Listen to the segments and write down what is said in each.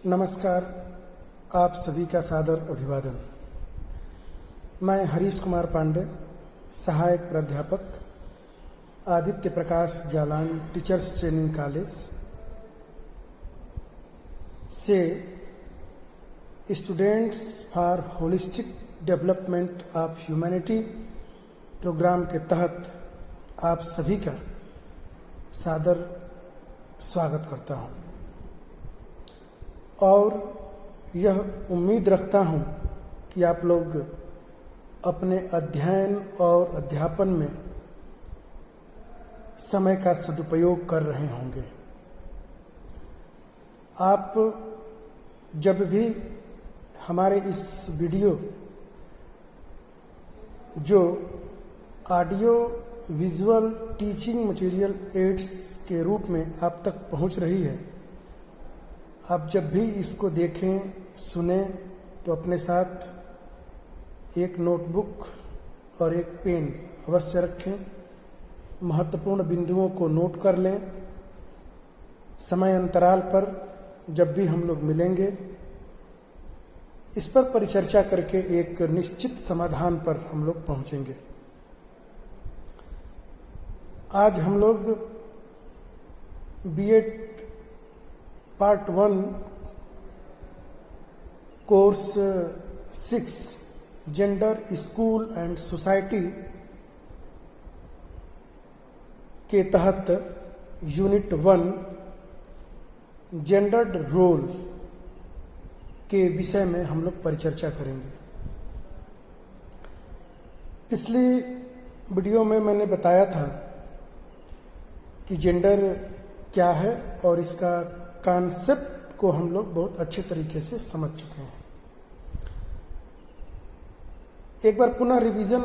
नमस्कार। आप सभी का सादर अभिवादन। मैं हरीश कुमार पांडे, सहायक प्राध्यापक, Aditya Prakash Jalan teachers training college से students for holistic development of humanity programme के तहत आप सभी का सादर स्वागत करता हूं और यह उम्मीद रखता हूं कि आप लोग अपने अध्ययन और अध्यापन में समय का सदुपयोग कर रहे होंगे। आप जब भी हमारे इस वीडियो जो audio visual teaching material aids के रूप में आप तक पहुंच रही है, आप जब भी इसको देखें सुने तो अपने साथ एक नोटबुक और एक पेन अवश्य रखें। महत्वपूर्ण बिंदुओं को नोट कर लें। समय अंतराल पर जब भी हम लोग मिलेंगे इस पर परिचर्चा करके एक निश्चित समाधान पर हम लोग पहुंचेंगे। आज हम लोग B Ed part 1 course 6 gender school and society के तहत यूनिट 1 जेंडर्ड रोल के विषय में हम लोग परिचर्चा करेंगे। पिछली वीडियो में मैंने बताया था कि जेंडर क्या है और इसका कॉन्सेप्ट को हम लोग बहुत अच्छे तरीके से समझ चुके हैं। एक बार पुनः रिवीजन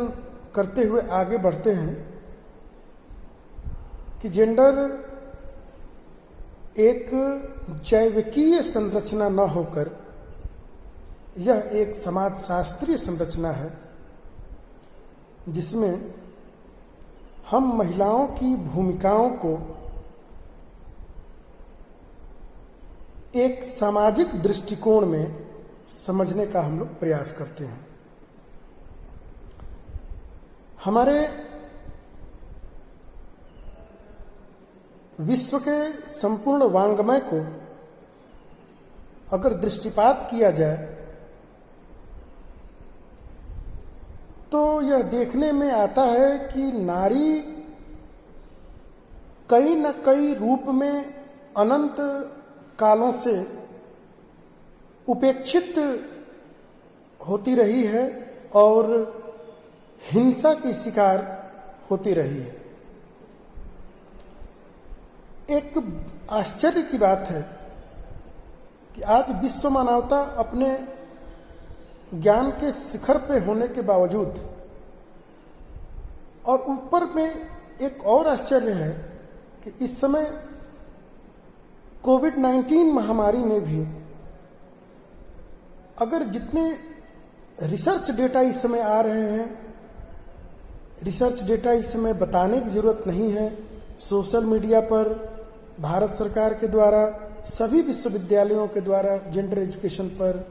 करते हुए आगे बढ़ते हैं कि जेंडर एक जैविकीय संरचना न होकर यह एक समाजशास्त्रीय संरचना है जिसमें हम महिलाओं की भूमिकाओं को एक सामाजिक दृष्टिकोण में समझने का हम लोग प्रयास करते हैं। हमारे विश्व के संपूर्ण वांग्मय को अगर दृष्टिपात किया जाए तो यह देखने में आता है कि नारी कई न कई रूप में अनंत कालों से उपेक्षित होती रही है और हिंसा की शिकार होती रही है। एक आश्चर्य की बात है कि आज विश्व मानवता अपने ज्ञान के शिखर पे होने के बावजूद और ऊपर में एक और आश्चर्य है कि इस समय कोविड-19 महामारी में भी अगर जितने रिसर्च डेटा इस समय आ रहे हैं, रिसर्च डेटा इस समय बताने की जरूरत नहीं है। सोशल मीडिया पर भारत सरकार के द्वारा सभी विश्वविद्यालयों के द्वारा जेंडर एजुकेशन पर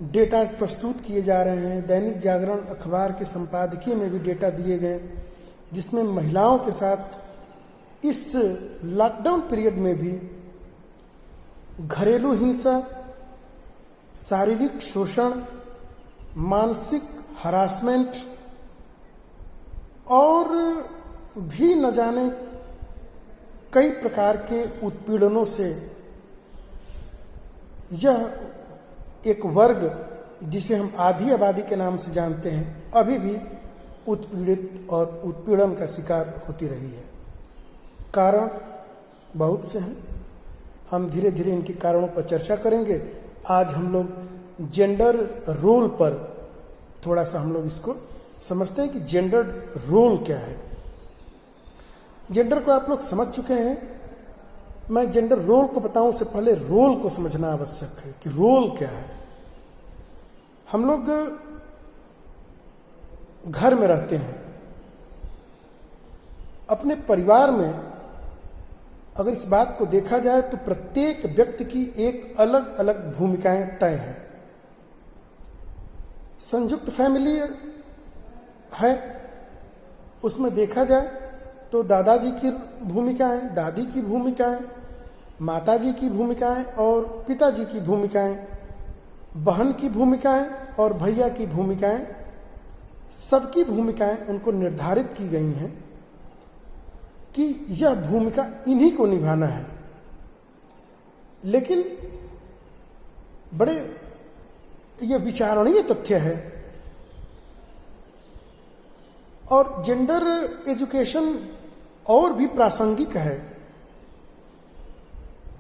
डेटा प्रस्तुत किए जा रहे हैं। दैनिक जागरण अखबार के संपादकीय में भी डेटा दिए गए जिसमें महिलाओं के साथ इस लॉकडाउन पीरियड में भी घरेलू हिंसा, शारीरिक शोषण, मानसिक हरासमेंट और भी न जाने कई प्रकार के उत्पीड़नों से यह एक वर्ग जिसे हम आधी आबादी के नाम से जानते हैं अभी भी उत्पीड़ित और उत्पीड़न का शिकार होती रही है। कारण बहुत से हैं, हम धीरे धीरे इनके कारणों पर चर्चा करेंगे। आज हम लोग जेंडर रोल पर थोड़ा सा हम लोग इसको समझते हैं कि जेंडर रोल क्या है। जेंडर को आप लोग समझ चुके हैं। मैं जेंडर रोल को बताऊं उससे पहले रोल को समझना आवश्यक है कि रोल क्या है। हम लोग घर में रहते हैं, अपने परिवार में अगर इस बात को देखा जाए तो प्रत्येक व्यक्ति की एक अलग अलग भूमिकाएं तय हैं। संयुक्त फैमिली है, उसमें देखा जाए तो दादाजी की भूमिकाएं, दादी की भूमिकाएं, माताजी की भूमिकाएं और पिताजी की भूमिकाएं, बहन की भूमिकाएं और भैया की भूमिकाएं, सबकी भूमिकाएं उनको निर्धारित की गई हैं कि यह भूमिका इन्हीं को निभाना है। लेकिन बड़े यह विचारणीय तथ्य है और जेंडर एजुकेशन और भी प्रासंगिक है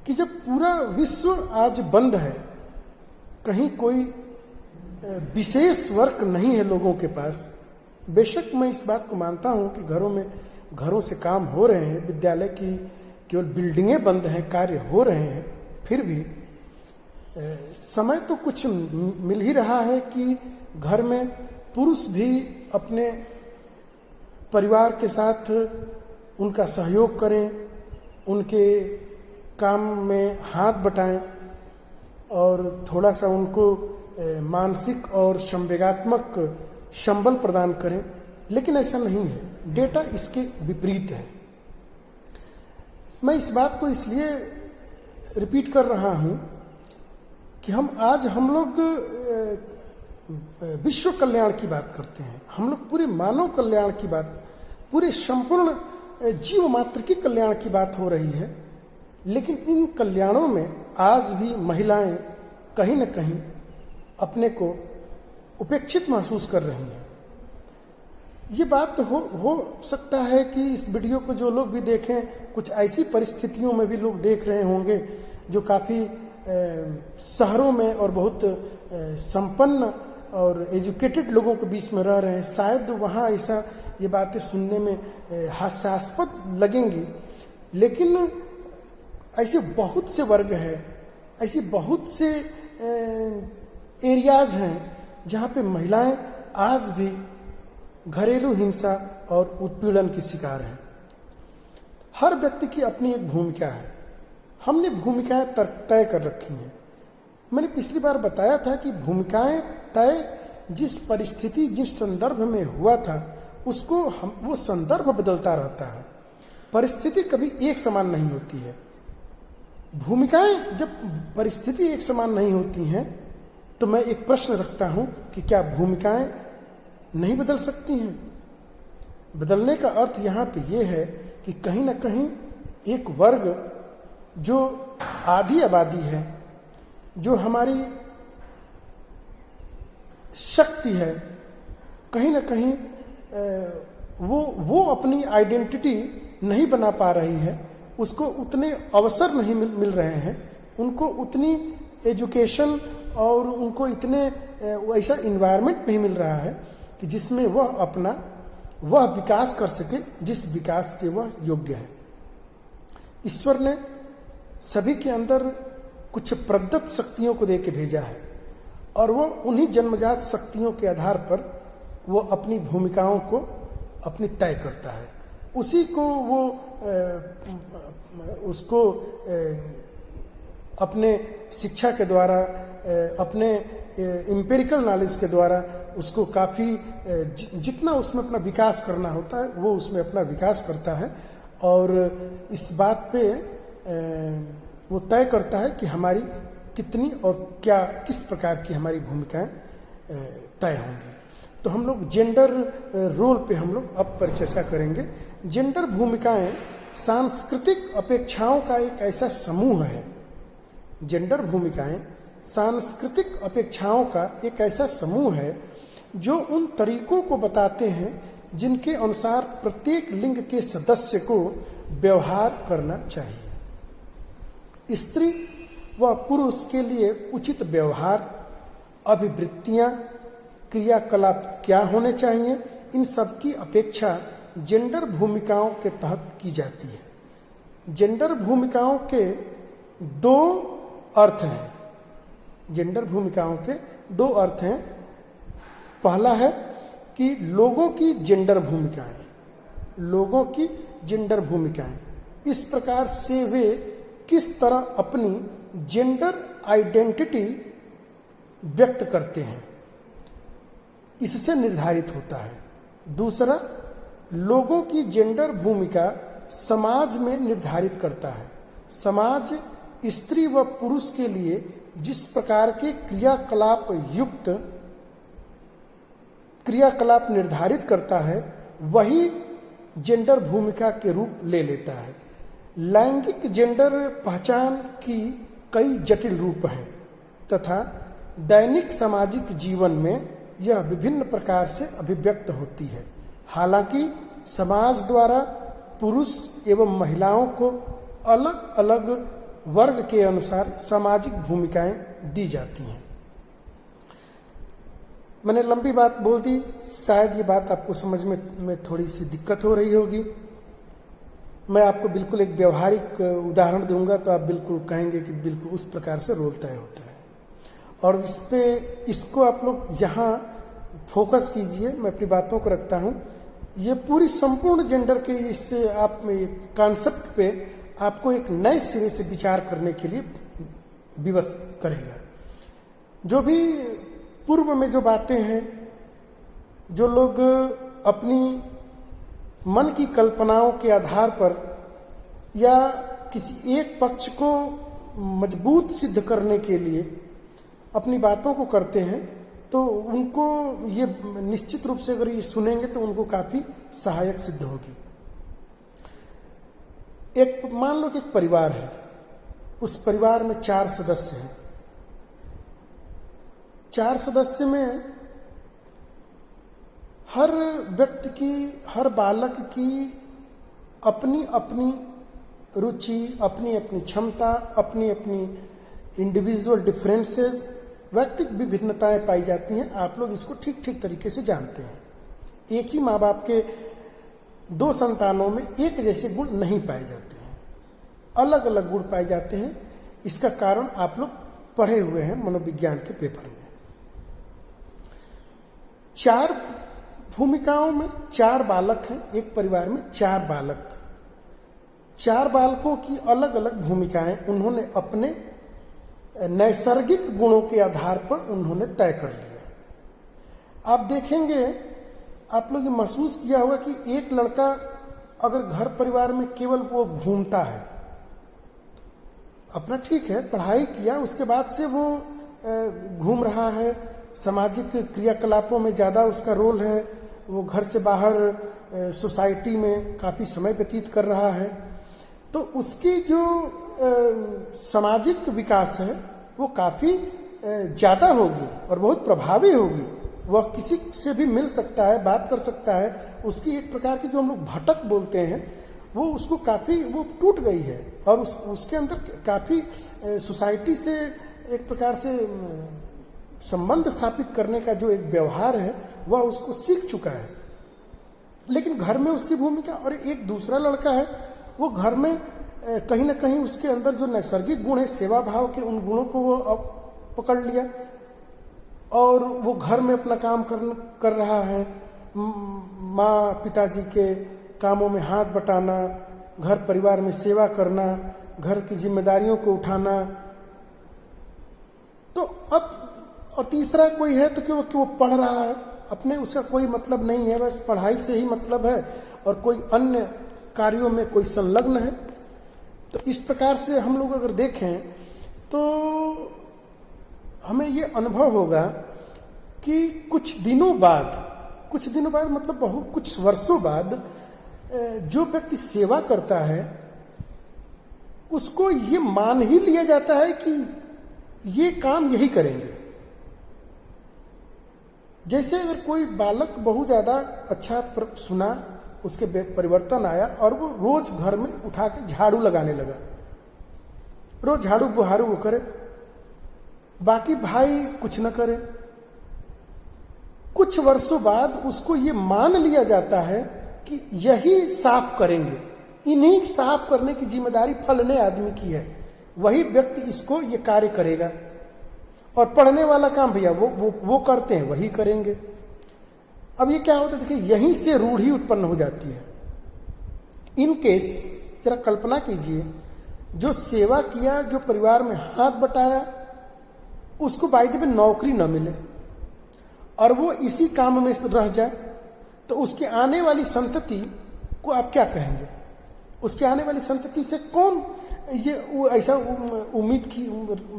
कि जब पूरा विश्व आज बंद है, कहीं कोई विशेष वर्क नहीं है लोगों के पास। बेशक मैं इस बात को मानता हूं कि घरों से काम हो रहे हैं, विद्यालय की केवल बिल्डिंगें बंद हैं, कार्य हो रहे हैं, फिर भी समय तो कुछ मिल ही रहा है कि घर में पुरुष भी अपने परिवार के साथ उनका सहयोग करें, उनके काम में हाथ बटाएं और थोड़ा सा उनको मानसिक और संवेगात्मक संबल प्रदान करें। लेकिन ऐसा नहीं है, डेटा इसके विपरीत है। मैं इस बात को इसलिए रिपीट कर रहा हूं कि हम लोग विश्व कल्याण की बात करते हैं, हम लोग पूरे मानव कल्याण की बात, पूरे संपूर्ण जीव मात्र की कल्याण की बात हो रही है। लेकिन इन कल्याणों में आज भी महिलाएं कहीं न कहीं अपने को उपेक्षित महसूस कर रही हैं। ये बात हो सकता है कि इस वीडियो को जो लोग भी देखें, कुछ ऐसी परिस्थितियों में भी लोग देख रहे होंगे जो काफ़ी शहरों में और बहुत संपन्न और एजुकेटेड लोगों के बीच में रह रहे हैं। शायद वहाँ ऐसा ये बातें सुनने में हास्यास्पद लगेंगी, लेकिन ऐसे बहुत से वर्ग हैं, ऐसी बहुत से एरियाज हैं जहाँ पे महिलाएं आज भी घरेलू हिंसा और उत्पीड़न की शिकार हैं। हर व्यक्ति की अपनी एक भूमिका है, हमने भूमिकाएं तय कर रखी हैं। मैंने पिछली बार बताया था कि भूमिकाएं तय जिस परिस्थिति, जिस संदर्भ में हुआ था, उसको वो संदर्भ बदलता रहता है। परिस्थिति कभी एक समान नहीं होती है। भूमिकाएं जब परिस्थिति एक समान नहीं होती हैं तो मैं एक प्रश्न रखता हूं कि क्या भूमिकाएं नहीं बदल सकती हैं? बदलने का अर्थ यहाँ पे ये है कि कहीं ना कहीं एक वर्ग जो आधी आबादी है, जो हमारी शक्ति है, कहीं ना कहीं वो अपनी आइडेंटिटी नहीं बना पा रही है, उसको उतने अवसर नहीं मिल रहे हैं, उनको उतनी एजुकेशन और उनको इतने ऐसा इन्वायरमेंट नहीं मिल रहा है कि जिसमें वह विकास कर सके जिस विकास के वह योग्य है। ईश्वर ने सभी के अंदर कुछ प्रदत्त शक्तियों को देके भेजा है और वो उन्हीं जन्मजात शक्तियों के आधार पर वो अपनी भूमिकाओं को अपनी तय करता है। उसी को वो उसको अपने शिक्षा के द्वारा, अपने एम्पिरिकल नॉलेज के द्वारा उसको काफ़ी जितना उसमें अपना विकास करना होता है वो उसमें अपना विकास करता है और इस बात पे वो तय करता है कि हमारी कितनी और क्या किस प्रकार की हमारी भूमिकाएं तय होंगी। तो हम लोग जेंडर रोल पे हम लोग अब परिचर्चा करेंगे। जेंडर भूमिकाएं सांस्कृतिक अपेक्षाओं का एक ऐसा समूह है। जेंडर भूमिकाएं सांस्कृतिक अपेक्षाओं का एक ऐसा समूह है जो उन तरीकों को बताते हैं जिनके अनुसार प्रत्येक लिंग के सदस्य को व्यवहार करना चाहिए। स्त्री व पुरुष के लिए उचित व्यवहार, अभिवृत्तियां, क्रियाकलाप क्या होने चाहिए, इन सब की अपेक्षा जेंडर भूमिकाओं के तहत की जाती है। जेंडर भूमिकाओं के दो अर्थ हैं। जेंडर भूमिकाओं के दो अर्थ हैं। पहला है कि लोगों की जेंडर भूमिकाएं, लोगों की जेंडर भूमिकाएं, इस प्रकार से वे किस तरह अपनी जेंडर आइडेंटिटी व्यक्त करते हैं, इससे निर्धारित होता है। दूसरा, लोगों की जेंडर भूमिका समाज में निर्धारित करता है। समाज स्त्री व पुरुष के लिए जिस प्रकार के क्रियाकलाप निर्धारित करता है, वही जेंडर भूमिका के रूप ले लेता है। लैंगिक जेंडर पहचान की कई जटिल रूप हैं तथा दैनिक सामाजिक जीवन में यह विभिन्न प्रकार से अभिव्यक्त होती है। हालांकि समाज द्वारा पुरुष एवं महिलाओं को अलग अलग वर्ग के अनुसार सामाजिक भूमिकाएं दी जाती हैं। मैंने लंबी बात बोल दी, शायद ये बात आपको समझ में थोड़ी सी दिक्कत हो रही होगी। मैं आपको बिल्कुल एक व्यवहारिक उदाहरण दूंगा तो आप बिल्कुल कहेंगे कि बिल्कुल उस प्रकार से रोल तय होता है। और इसको आप लोग यहाँ फोकस कीजिए। मैं अपनी बातों को रखता हूँ। ये पूरी संपूर्ण जेंडर के इससे आप कॉन्सेप्ट पे आपको एक नए सिरे से विचार करने के लिए विवश करेगा। जो भी पूर्व में जो बातें हैं, जो लोग अपनी मन की कल्पनाओं के आधार पर या किसी एक पक्ष को मजबूत सिद्ध करने के लिए अपनी बातों को करते हैं, तो उनको ये निश्चित रूप से अगर ये सुनेंगे तो उनको काफी सहायक सिद्ध होगी। एक मान लो कि एक परिवार है, उस परिवार में 4 सदस्य हैं। 4 सदस्य में हर व्यक्ति की, हर बालक की अपनी अपनी रुचि, अपनी अपनी क्षमता, अपनी अपनी इंडिविजुअल डिफरेंसेस, व्यक्तिगत विभिन्नताएं पाई जाती हैं। आप लोग इसको ठीक ठीक तरीके से जानते हैं। एक ही माँ बाप के 2 संतानों में एक जैसे गुण नहीं पाए जाते हैं, अलग अलग गुण पाए जाते हैं। इसका कारण आप लोग पढ़े हुए हैं मनोविज्ञान के पेपर में। 4 भूमिकाओं में 4 बालक हैं। एक परिवार में 4 बालक, 4 बालकों की अलग अलग भूमिकाएं उन्होंने अपने नैसर्गिक गुणों के आधार पर उन्होंने तय कर लिया। आप देखेंगे, आप लोग ये महसूस किया होगा कि एक लड़का अगर घर परिवार में केवल वो घूमता है, अपना ठीक है पढ़ाई किया, उसके बाद से वो घूम रहा है, सामाजिक क्रियाकलापों में ज़्यादा उसका रोल है, वो घर से बाहर सोसाइटी में काफ़ी समय व्यतीत कर रहा है, तो उसकी जो सामाजिक विकास है वो काफ़ी ज़्यादा होगी और बहुत प्रभावी होगी। वह किसी से भी मिल सकता है, बात कर सकता है। उसकी एक प्रकार की जो हम लोग भटक बोलते हैं, वो उसको काफ़ी वो टूट गई है और उसके अंदर काफ़ी सोसाइटी से एक प्रकार से संबंध स्थापित करने का जो एक व्यवहार है वह उसको सीख चुका है। लेकिन घर में उसकी भूमिका, और एक दूसरा लड़का है, वो घर में कहीं ना कहीं उसके अंदर जो नैसर्गिक गुण है सेवा भाव के, उन गुणों को वो अब पकड़ लिया और वो घर में अपना काम कर रहा है। माँ पिताजी के कामों में हाथ बटाना, घर परिवार में सेवा करना, घर की जिम्मेदारियों को उठाना। तो अब और तीसरा कोई है तो कि वो पढ़ रहा है, अपने उसका कोई मतलब नहीं है, बस पढ़ाई से ही मतलब है और कोई अन्य कार्यों में कोई संलग्न है। तो इस प्रकार से हम लोग अगर देखें तो हमें ये अनुभव होगा कि कुछ दिनों बाद मतलब बहुत कुछ वर्षों बाद जो व्यक्ति सेवा करता है उसको ये मान ही लिया जाता है कि ये काम यही करेंगे। जैसे अगर कोई बालक बहुत ज़्यादा अच्छा सुना, उसके परिवर्तन आया और वो रोज घर में उठा के झाड़ू लगाने लगा, रोज झाड़ू बुहारू वो करे, बाकी भाई कुछ न करे। कुछ वर्षों बाद उसको ये मान लिया जाता है कि यही साफ करेंगे, इन्हीं साफ करने की जिम्मेदारी फलने आदमी की है, वही व्यक्ति इसको ये कार्य करेगा और पढ़ने वाला काम भैया वो करते हैं, वही करेंगे। अब ये क्या होता है, देखिए यहीं से रूढ़ी उत्पन्न हो जाती है। इन केस जरा कल्पना कीजिए, जो सेवा किया, जो परिवार में हाथ बटाया, उसको बाय द वे नौकरी न मिले और वो इसी काम में रह जाए, तो उसके आने वाली संतति को आप क्या कहेंगे? उसके आने वाली संतति से कौन ये ऐसा उम्मीद की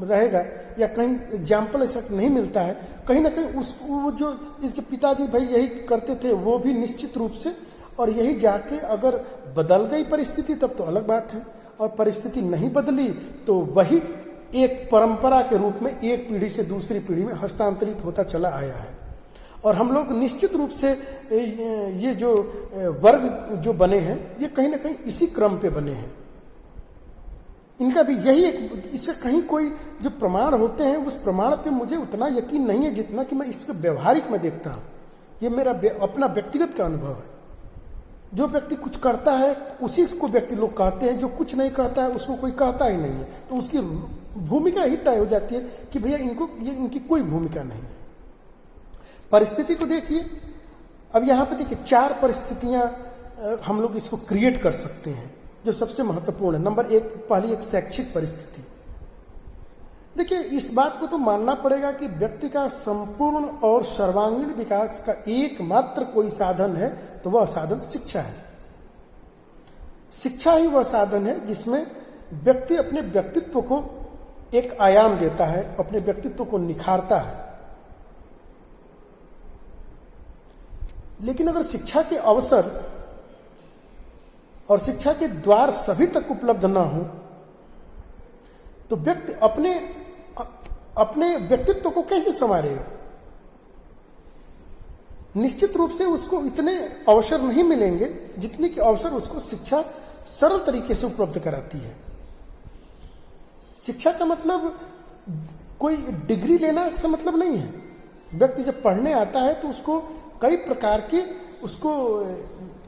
रहेगा, या कहीं एग्जाम्पल ऐसा नहीं मिलता है, कहीं ना कहीं उस वो जो इसके पिताजी भाई यही करते थे, वो भी निश्चित रूप से, और यही जाके अगर बदल गई परिस्थिति तब तो अलग बात है, और परिस्थिति नहीं बदली तो वही एक परंपरा के रूप में एक पीढ़ी से दूसरी पीढ़ी में हस्तांतरित होता चला आया है। और हम लोग निश्चित रूप से ये जो वर्ग जो बने हैं, ये कहीं ना कहीं इसी क्रम पे बने हैं। इनका भी यही एक, इससे कहीं कोई जो प्रमाण होते हैं, उस प्रमाण पे मुझे उतना यकीन नहीं है जितना कि मैं इसको व्यवहारिक में देखता हूँ। ये मेरा अपना व्यक्तिगत का अनुभव है। जो व्यक्ति कुछ करता है उसी को व्यक्ति लोग कहते हैं, जो कुछ नहीं कहता है उसको कोई कहता ही नहीं है, तो उसकी भूमिका ही तय हो जाती है कि भैया इनकी कोई भूमिका नहीं है। परिस्थिति को देखिए, अब यहाँ पे देखिए 4 परिस्थितियां हम लोग इसको क्रिएट कर सकते हैं जो सबसे महत्वपूर्ण है। नंबर 1, पहली एक शैक्षिक परिस्थिति। देखिए, इस बात को तो मानना पड़ेगा कि व्यक्ति का संपूर्ण और सर्वांगीण विकास का एकमात्र कोई साधन है तो वह साधन शिक्षा है। शिक्षा ही वह साधन है जिसमें व्यक्ति अपने व्यक्तित्व को एक आयाम देता है, अपने व्यक्तित्व को निखारता है। लेकिन अगर शिक्षा के अवसर और शिक्षा के द्वार सभी तक उपलब्ध न हो तो व्यक्ति अपने व्यक्तित्व को कैसे संवारेगा? निश्चित रूप से उसको इतने अवसर नहीं मिलेंगे जितने के अवसर उसको शिक्षा सरल तरीके से उपलब्ध कराती है। शिक्षा का मतलब कोई डिग्री लेना से मतलब नहीं है। व्यक्ति जब पढ़ने आता है तो उसको कई प्रकार के उसको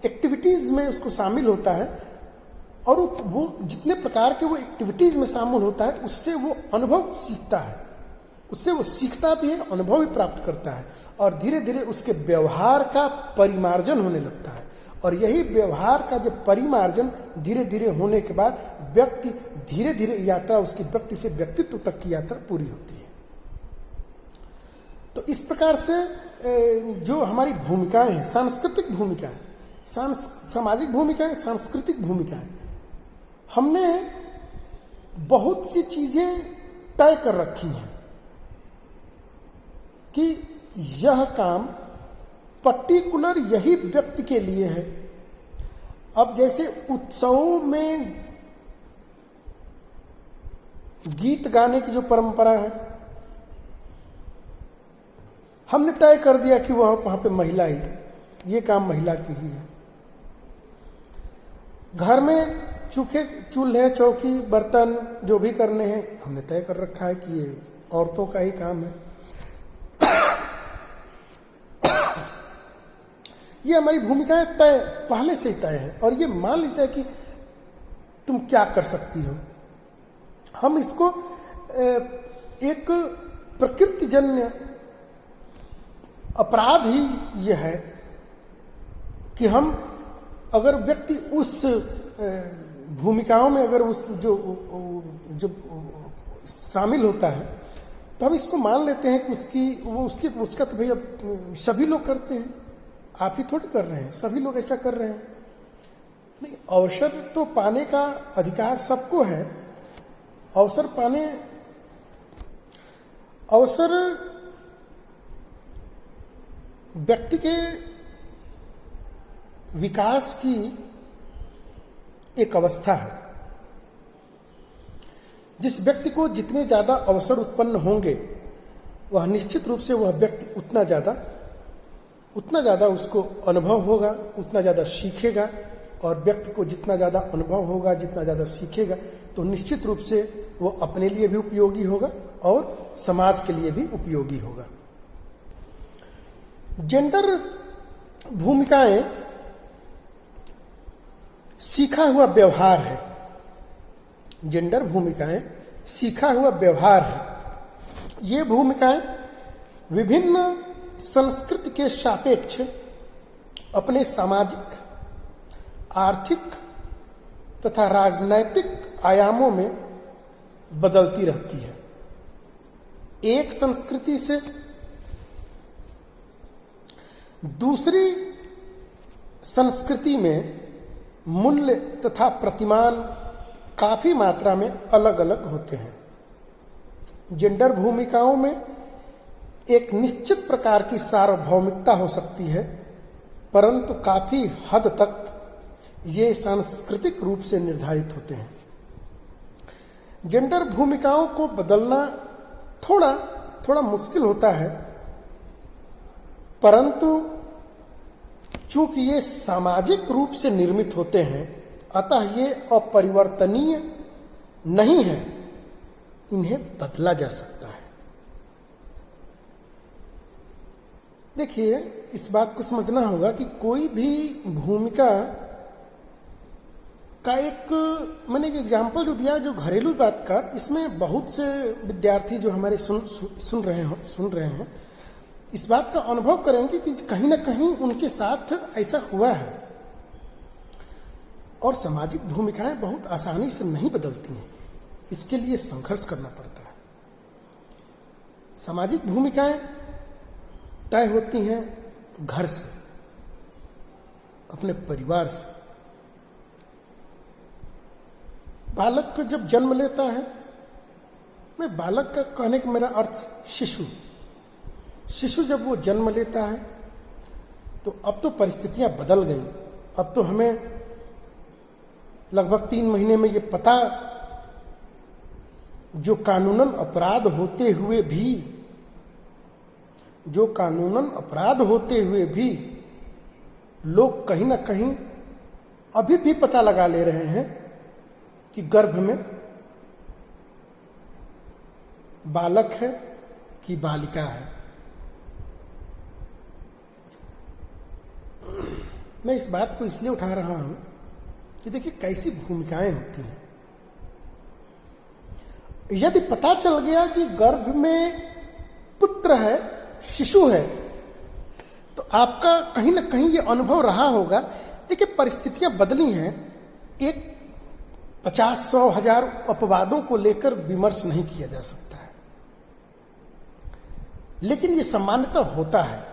एक्टिविटीज में उसको शामिल होता है, और वो जितने प्रकार के वो एक्टिविटीज में शामिल होता है उससे वो अनुभव सीखता है, उससे वो सीखता भी है, अनुभव भी प्राप्त करता है, और धीरे धीरे उसके व्यवहार का परिमार्जन होने लगता है। और यही व्यवहार का जब परिमार्जन धीरे धीरे होने के बाद व्यक्ति धीरे धीरे यात्रा उसकी व्यक्ति से व्यक्तित्व तक की यात्रा पूरी होती है। तो इस प्रकार से जो हमारी भूमिकाएं हैं, सांस्कृतिक भूमिकाएं, सामाजिक भूमिकाएं, सांस्कृतिक भूमिकाएं, हमने बहुत सी चीजें तय कर रखी हैं कि यह काम पर्टिकुलर यही व्यक्ति के लिए है। अब जैसे उत्सवों में गीत गाने की जो परंपरा है, हमने तय कर दिया कि वहां पे महिला ही है, ये काम महिला की ही है। घर में चूल्हे, चौकी, बर्तन जो भी करने हैं हमने तय कर रखा है कि ये औरतों का ही काम है। ये हमारी भूमिकाएं तय पहले से ही तय है, और ये मान लेता है कि तुम क्या कर सकती हो। हम इसको एक प्रकृतिजन्य अपराध ही यह है कि हम अगर व्यक्ति उस भूमिकाओं में अगर उस जो शामिल होता है तो हम इसको मान लेते हैं कि उसका तो भैया सभी लोग करते हैं, आप ही थोड़ी कर रहे हैं, सभी लोग ऐसा कर रहे हैं। नहीं, अवसर तो पाने का अधिकार सबको है। अवसर व्यक्ति के विकास की एक अवस्था है। जिस व्यक्ति को जितने ज्यादा अवसर उत्पन्न होंगे वह निश्चित रूप से वह व्यक्ति उतना ज्यादा उसको अनुभव होगा, उतना ज्यादा सीखेगा, और व्यक्ति को जितना ज्यादा अनुभव होगा, जितना ज्यादा सीखेगा, तो निश्चित रूप से वो अपने लिए भी उपयोगी होगा और समाज के लिए भी उपयोगी होगा। जेंडर भूमिकाएं सीखा हुआ व्यवहार है। जेंडर भूमिकाएं सीखा हुआ व्यवहार है। ये भूमिकाएं विभिन्न संस्कृति के सापेक्ष अपने सामाजिक, आर्थिक तथा राजनैतिक आयामों में बदलती रहती है। एक संस्कृति से दूसरी संस्कृति में मूल्य तथा प्रतिमान काफी मात्रा में अलग अलग होते हैं। जेंडर भूमिकाओं में एक निश्चित प्रकार की सार्वभौमिकता हो सकती है, परंतु काफी हद तक ये सांस्कृतिक रूप से निर्धारित होते हैं। जेंडर भूमिकाओं को बदलना थोड़ा मुश्किल होता है, परंतु चूंकि ये सामाजिक रूप से निर्मित होते हैं, अतः ये अपरिवर्तनीय नहीं है, इन्हें बदला जा सकता है। देखिए, इस बात को समझना होगा कि कोई भी भूमिका का मैंने एक एग्जाम्पल जो दिया, जो घरेलू बात का, इसमें बहुत से विद्यार्थी जो हमारे सुन रहे हैं इस बात का अनुभव करेंगे कि कहीं ना कहीं उनके साथ ऐसा हुआ है। और सामाजिक भूमिकाएं बहुत आसानी से नहीं बदलती हैं, इसके लिए संघर्ष करना पड़ता है। सामाजिक भूमिकाएं तय होती हैं घर से, अपने परिवार से। बालक को जब जन्म लेता है, मैं बालक का कहने का मेरा अर्थ शिशु जब वो जन्म लेता है, तो अब तो परिस्थितियां बदल गई। अब तो हमें लगभग 3 महीने में ये पता, जो कानूनन अपराध होते हुए भी लोग कहीं ना कहीं अभी भी पता लगा ले रहे हैं कि गर्भ में बालक है कि बालिका है। मैं इस बात को इसलिए उठा रहा हूं कि देखिए कैसी भूमिकाएं होती हैं। यदि पता चल गया कि गर्भ में पुत्र है, शिशु है, तो आपका कहीं ना कहीं ये अनुभव रहा होगा। देखिए, परिस्थितियां बदली हैं। एक 50, 100, 1000 अपवादों को लेकर विमर्श नहीं किया जा सकता है, लेकिन ये सामान्यतः होता है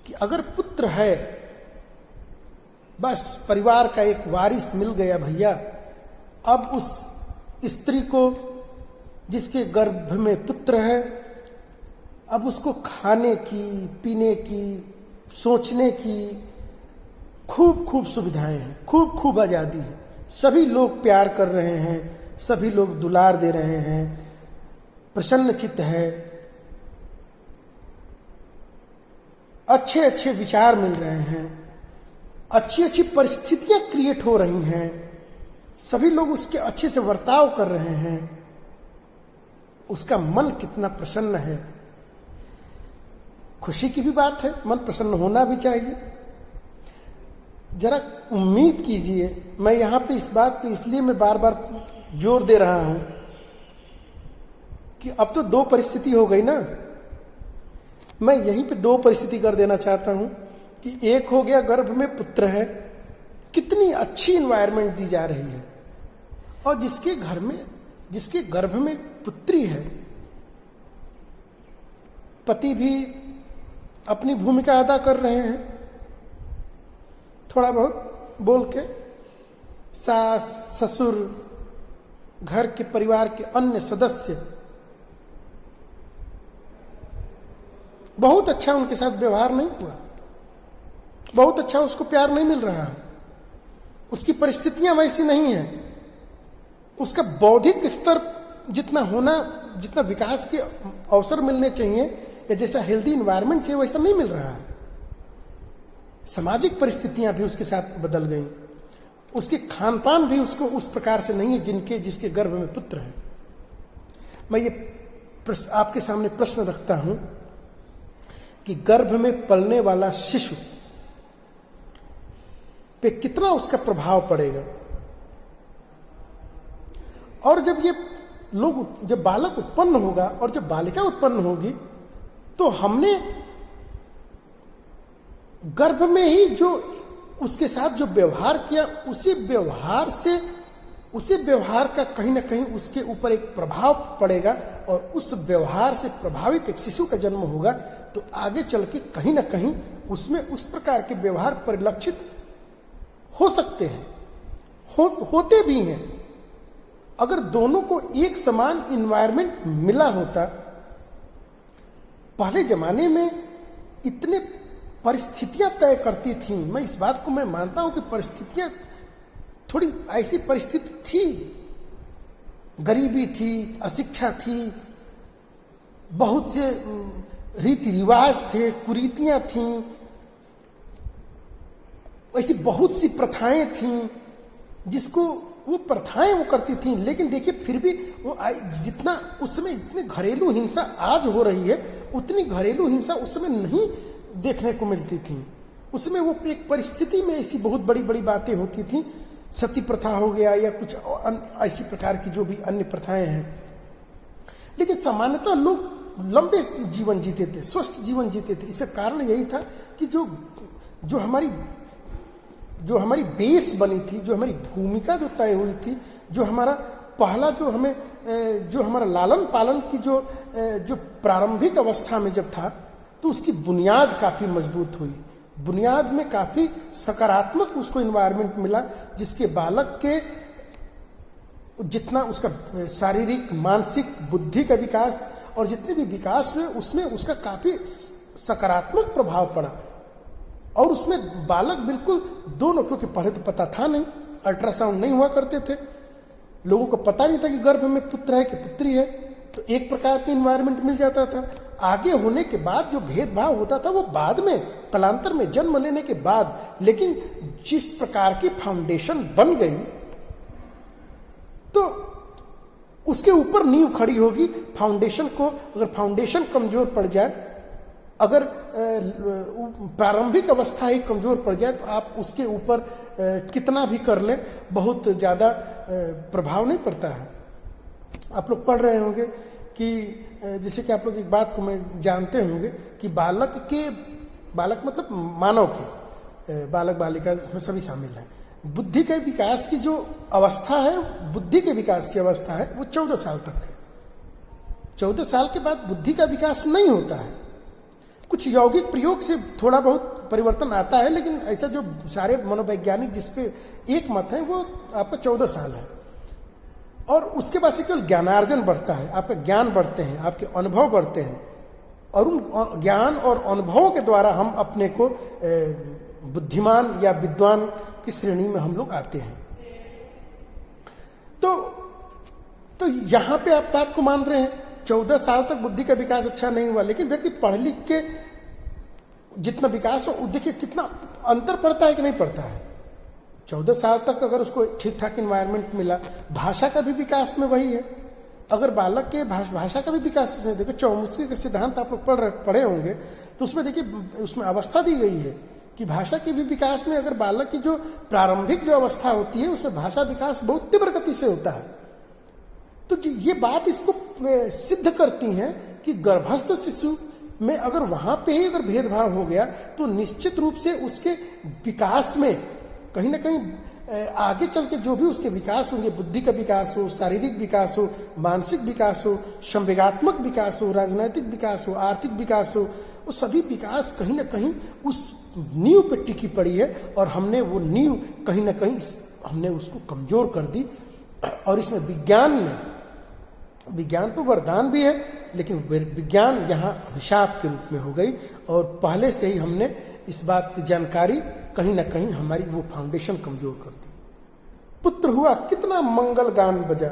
कि अगर पुत्र है, बस परिवार का एक वारिस मिल गया भैया। अब उस स्त्री को जिसके गर्भ में पुत्र है, अब उसको खाने की, पीने की, सोचने की खूब सुविधाएं हैं, खूब आजादी है। सभी लोग प्यार कर रहे हैं, सभी लोग दुलार दे रहे हैं, प्रसन्नचित्त है, अच्छे विचार मिल रहे हैं, अच्छी परिस्थितियां क्रिएट हो रही हैं, सभी लोग उसके अच्छे से बर्ताव कर रहे हैं। उसका मन कितना प्रसन्न है। खुशी की भी बात है, मन प्रसन्न होना भी चाहिए। जरा उम्मीद कीजिए, मैं यहां पे इस बात पे इसलिए मैं बार बार जोर दे रहा हूं कि अब तो 2 परिस्थिति हो गई ना। मैं यहीं पे 2 परिस्थिति कर देना चाहता हूं कि एक हो गया गर्भ में पुत्र है, कितनी अच्छी इन्वायरमेंट दी जा रही है, और जिसके गर्भ में पुत्री है, पति भी अपनी भूमिका अदा कर रहे हैं, थोड़ा बहुत बोल के, सास ससुर, घर के परिवार के अन्य सदस्य बहुत अच्छा उनके साथ व्यवहार नहीं हुआ, बहुत अच्छा उसको प्यार नहीं मिल रहा है, उसकी परिस्थितियां वैसी नहीं है, उसका बौद्धिक स्तर जितना विकास के अवसर मिलने चाहिए या जैसा हेल्दी इन्वायरमेंट चाहिए वैसा नहीं मिल रहा है। सामाजिक परिस्थितियां भी उसके साथ बदल गई, उसके खान पान भी उसको उस प्रकार से नहीं है जिसके गर्भ में पुत्र है। मैं ये आपके सामने प्रश्न रखता हूं कि गर्भ में पलने वाला शिशु पे कितना उसका प्रभाव पड़ेगा, और जब बालक उत्पन्न होगा और जब बालिका उत्पन्न होगी, तो हमने गर्भ में ही जो उसके साथ जो व्यवहार किया, उसी व्यवहार का कहीं ना कहीं उसके ऊपर एक प्रभाव पड़ेगा और उस व्यवहार से प्रभावित एक शिशु का जन्म होगा, तो आगे चल के कहीं ना कहीं उसमें उस प्रकार के व्यवहार परिलक्षित हो सकते हैं, होते भी हैं। अगर दोनों को एक समान इन्वायरमेंट मिला होता, पहले जमाने में इतने परिस्थितियां तय करती थी, मैं इस बात को मैं मानता हूं कि परिस्थितियां थोड़ी ऐसी परिस्थिति थी, गरीबी थी, अशिक्षा थी, बहुत से रीति रिवाज थे, कुरीतियां थीं, ऐसी बहुत सी प्रथाएं थीं, जिसको वो प्रथाएं वो करती थीं। लेकिन देखिए फिर भी वो जितना उस समय इतनी घरेलू हिंसा आज हो रही है, उतनी घरेलू हिंसा उस समय नहीं देखने को मिलती थी। उसमें वो एक परिस्थिति में ऐसी बहुत बड़ी बड़ी बातें होती थी, सती प्रथा हो गया या कुछ ऐसी प्रकार की जो भी अन्य प्रथाएं हैं। लेकिन सामान्यतः लोग लंबे जीवन जीते थे, स्वस्थ जीवन जीते थे। इसका कारण यही था कि जो हमारी बेस बनी थी, जो हमारी भूमिका जो तय हुई थी, जो हमारा पहला जो हमारा लालन पालन की जो प्रारंभिक अवस्था में जब था, तो उसकी बुनियाद काफी मजबूत हुई। बुनियाद में काफी सकारात्मक उसको इन्वायरमेंट मिला, जिसके बालक के जितना उसका शारीरिक, मानसिक, बुद्धि का विकास और जितने भी विकास हुए, उसमें उसका काफी सकारात्मक प्रभाव पड़ा। और उसमें बालक बिल्कुल दोनों, क्योंकि पहले तो पता था नहीं, अल्ट्रासाउंड नहीं हुआ करते थे, लोगों को पता नहीं था कि गर्भ में पुत्र है कि पुत्री है, तो एक प्रकार का इन्वायरमेंट मिल जाता था। आगे होने के बाद जो भेदभाव होता था वो बाद में, कालांतर में, जन्म लेने के बाद। लेकिन जिस प्रकार की फाउंडेशन बन गई, तो उसके ऊपर नींव खड़ी होगी। फाउंडेशन को, अगर फाउंडेशन कमजोर पड़ जाए, अगर प्रारंभिक अवस्था ही कमजोर पड़ जाए, तो आप उसके ऊपर कितना भी कर लें, बहुत ज्यादा प्रभाव नहीं पड़ता है। आप लोग पढ़ रहे होंगे कि जैसे कि आप लोग एक बात को मैं जानते होंगे कि बालक मतलब मानव के, बालक बालिका उसमें सभी शामिल हैं, बुद्धि के विकास की जो अवस्था है, बुद्धि के विकास की अवस्था है, वो 14 साल तक है। 14 साल के बाद बुद्धि का विकास नहीं होता है। कुछ यौगिक प्रयोग से थोड़ा बहुत परिवर्तन आता है, लेकिन ऐसा जो सारे मनोवैज्ञानिक जिसपे एक मत है, वो आपका 14 साल है। और उसके बाद से केवल ज्ञानार्जन बढ़ता है, आपका ज्ञान बढ़ते हैं, आपके अनुभव बढ़ते हैं, और उन ज्ञान और अनुभवों के द्वारा हम अपने को बुद्धिमान या विद्वान की श्रेणी में हम लोग आते हैं। तो यहां पे आप बात को मान रहे हैं, 14 साल तक बुद्धि का विकास अच्छा नहीं हुआ, लेकिन व्यक्ति पढ़ लिख के जितना विकास हो, देखिए कितना अंतर पड़ता है कि नहीं पड़ता है। 14 साल तक अगर उसको ठीक ठाक इन्वायरमेंट मिला, भाषा का भी विकास में वही है। अगर बालक के भाषा का भी विकास में, देखो चौमुखी का सिद्धांत आप लोग पढ़े होंगे, तो उसमें देखिए उसमें अवस्था दी गई है कि भाषा के भी विकास में, अगर बालक की जो प्रारंभिक जो अवस्था होती है, उसमें भाषा विकास बहुत तीव्र गति से होता है। तो ये बात इसको सिद्ध करती है कि गर्भस्थ शिशु में अगर वहां पे ही अगर भेदभाव हो गया, तो निश्चित रूप से उसके विकास में कहीं ना कहीं आगे चल के जो भी उसके विकास होंगे, बुद्धि का विकास हो, शारीरिक विकास हो, मानसिक विकास हो, संवेगात्मक विकास हो, राजनैतिक विकास हो, आर्थिक विकास हो, वो सभी विकास कहीं ना कहीं उस नींव पे टिकी पड़ी है। और हमने वो नींव कहीं ना कहीं हमने उसको कमजोर कर दी। और इसमें विज्ञान तो वरदान भी है, लेकिन विज्ञान यहाँ अभिशाप के रूप में हो गई। और पहले से ही हमने इस बात की जानकारी कहीं ना कहीं हमारी वो फाउंडेशन कमजोर कर दी। पुत्र हुआ, कितना मंगल गान बजा।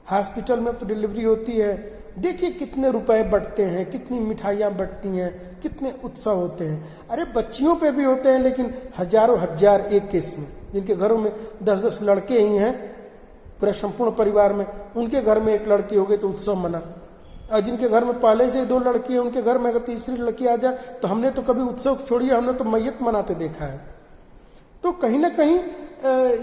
हॉस्पिटल में तो डिलीवरी होती है, देखिए कितने रुपए बटते हैं, कितनी मिठाइयां बटती हैं, कितने उत्सव होते हैं। अरे बच्चियों पे भी होते हैं, लेकिन हजारों हजार एक केस में, जिनके घरों में 10-10 लड़के ही हैं पूरे संपूर्ण परिवार में, उनके घर में एक लड़की हो गई तो उत्सव मना। और जिनके घर में पहले से 2 लड़की है, उनके घर में अगर तीसरी लड़की आ जाए, तो हमने तो कभी उत्सव छोड़िए, हमने तो मैयत मनाते देखा है। तो कहीं ना कहीं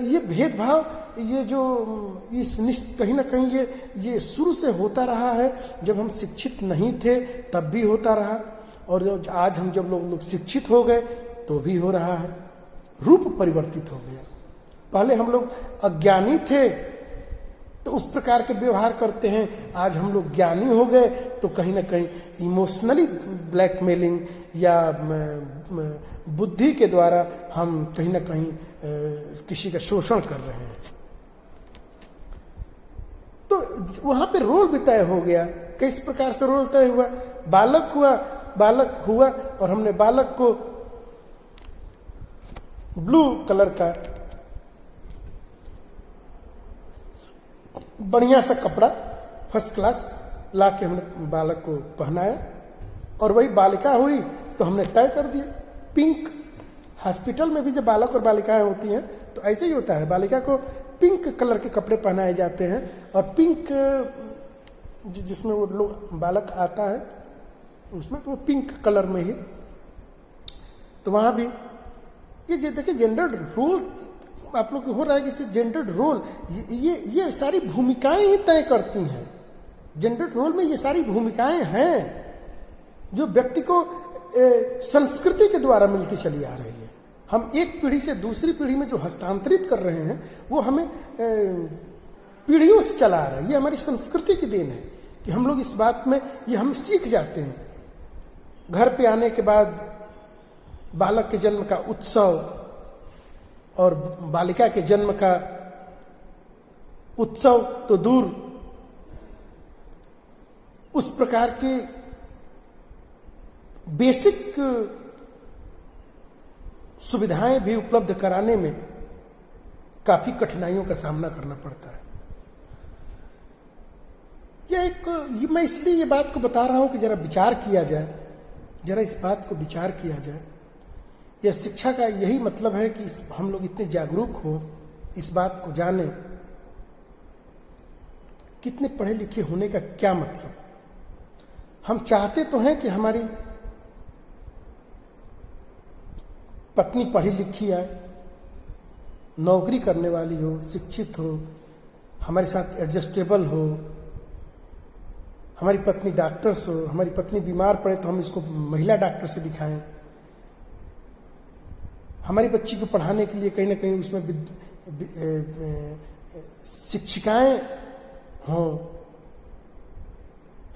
ये भेदभाव, ये जो कहीं ना कहीं ये शुरू से होता रहा है। जब हम शिक्षित नहीं थे तब भी होता रहा, और आज हम जब लोग शिक्षित हो गए तो भी हो रहा है, रूप परिवर्तित हो गया। पहले हम लोग अज्ञानी थे तो उस प्रकार के व्यवहार करते हैं, आज हम लोग ज्ञानी हो गए तो कहीं ना कहीं इमोशनली ब्लैकमेलिंग या बुद्धि के द्वारा हम कहीं ना कहीं किसी का शोषण कर रहे हैं। तो वहां पे रोल भी तय हो गया। किस प्रकार से रोल तय हुआ? बालक हुआ और हमने बालक को ब्लू कलर का बढ़िया सा कपड़ा फर्स्ट क्लास ला के हमने बालक को पहनाया, और वही बालिका हुई तो हमने तय कर दिया पिंक। हॉस्पिटल में भी जब बालक और बालिकाएं होती हैं तो ऐसे ही होता है, बालिका को पिंक कलर के कपड़े पहनाए जाते हैं, और पिंक जिसमें वो लोग बालक आता है उसमें तो वो पिंक कलर में ही। तो वहां भी ये देखिए जेंडर्ड रोल आप लोग को हो रहा है कि जेंडर्ड रोल ये सारी भूमिकाएं ही तय करती हैं। जेंडर्ड रोल में ये सारी भूमिकाएं हैं जो व्यक्ति को संस्कृति के द्वारा मिलती चली आ रही है। हम एक पीढ़ी से दूसरी पीढ़ी में जो हस्तांतरित कर रहे हैं वो हमें पीढ़ियों से चला आ रहा है। ये हमारी संस्कृति की देन है कि हम लोग इस बात में ये हम सीख जाते हैं। घर पे आने के बाद बालक के जन्म का उत्सव और बालिका के जन्म का उत्सव तो दूर, उस प्रकार के बेसिक सुविधाएं भी उपलब्ध कराने में काफी कठिनाइयों का सामना करना पड़ता है। मैं इसलिए ये बात को बता रहा हूं कि जरा विचार किया जाए, जरा इस बात को विचार किया जाए। यह शिक्षा का यही मतलब है कि हम लोग इतने जागरूक हो, इस बात को जाने कितने पढ़े लिखे होने का क्या मतलब। हम चाहते तो हैं कि हमारी पत्नी पढ़ी लिखी आए, नौकरी करने वाली हो, शिक्षित हो, हमारे साथ एडजस्टेबल हो, हमारी पत्नी डॉक्टर्स हो, हमारी पत्नी बीमार पड़े तो हम इसको महिला डॉक्टर से दिखाएं, हमारी बच्ची को पढ़ाने के लिए कहीं ना कहीं उसमें शिक्षिकाएं हों,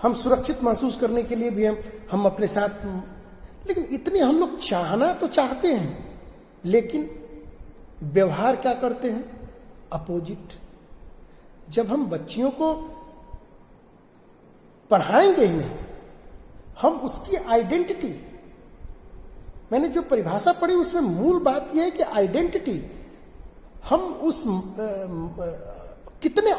हम सुरक्षित महसूस करने के लिए भी हम अपने साथ। लेकिन इतने हम लोग चाहना तो चाहते हैं, लेकिन व्यवहार क्या करते हैं? अपोजिट। जब हम बच्चियों को पढ़ाएंगे ही नहीं, हम उसकी आइडेंटिटी, मैंने जो परिभाषा पढ़ी उसमें मूल बात यह है कि आइडेंटिटी, हम उस कितने